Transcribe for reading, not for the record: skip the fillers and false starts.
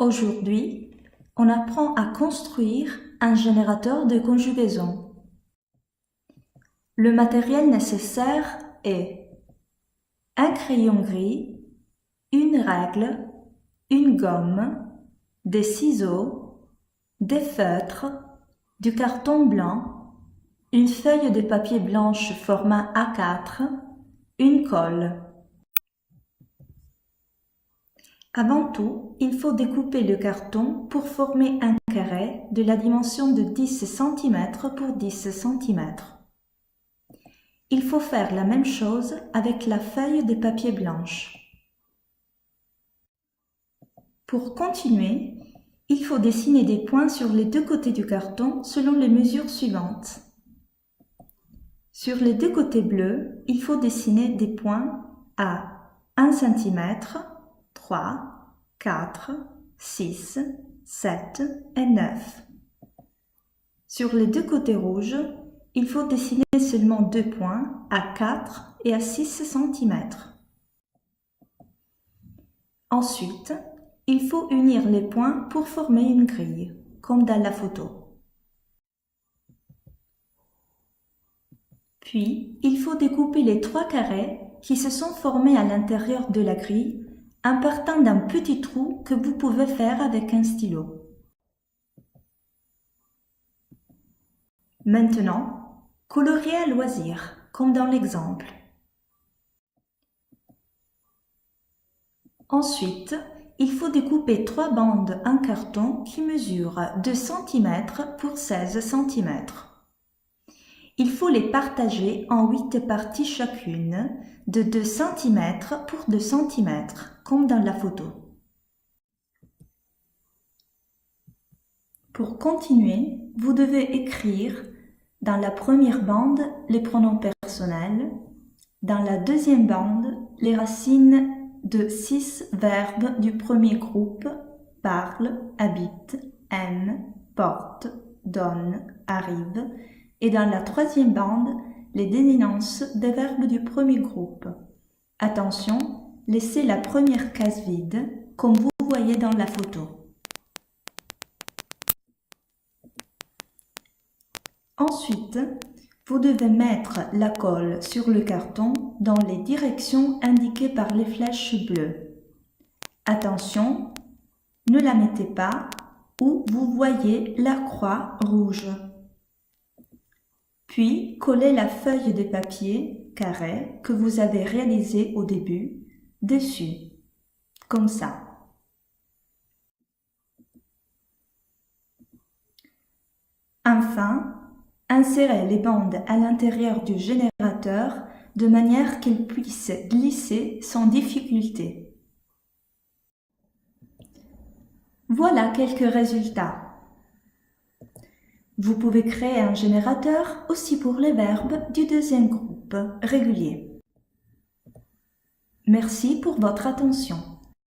Aujourd'hui, on apprend à construire un générateur de conjugaison. Le matériel nécessaire est un crayon gris, une règle, une gomme, des ciseaux, des feutres, du carton blanc, une feuille de papier blanche format A4, une colle. Avant tout, il faut découper le carton pour former un carré de la dimension de 10 cm pour 10 cm. Il faut faire la même chose avec la feuille de papier blanche. Pour continuer, il faut dessiner des points sur les deux côtés du carton selon les mesures suivantes. Sur les deux côtés bleus, il faut dessiner des points à 1 cm, 3, 4, 6, 7 et 9. Sur les deux côtés rouges, il faut dessiner seulement deux points à 4 et à 6 cm. Ensuite, il faut unir les points pour former une grille, comme dans la photo. Puis, il faut découper les trois carrés qui se sont formés à l'intérieur de la grille en partant d'un petit trou que vous pouvez faire avec un stylo. Maintenant, coloriez à loisir, comme dans l'exemple. Ensuite, il faut découper trois bandes en carton qui mesurent 2 cm pour 16 cm. Il faut les partager en 8 parties chacune, de 2 cm pour 2 cm, comme dans la photo. Pour continuer, vous devez écrire dans la première bande les pronoms personnels, dans la deuxième bande les racines de 6 verbes du premier groupe parle, habite, aime, porte, donne, arrive, et dans la troisième bande les désinences des verbes du premier groupe. Attention, laissez la première case vide, comme vous voyez dans la photo. Ensuite, vous devez mettre la colle sur le carton dans les directions indiquées par les flèches bleues. Attention, ne la mettez pas où vous voyez la croix rouge. Puis, collez la feuille de papier carré que vous avez réalisée au début dessus, comme ça. Enfin, insérez les bandes à l'intérieur du générateur de manière qu'elles puissent glisser sans difficulté. Voilà quelques résultats. Vous pouvez créer un générateur aussi pour les verbes du deuxième groupe régulier. Merci pour votre attention.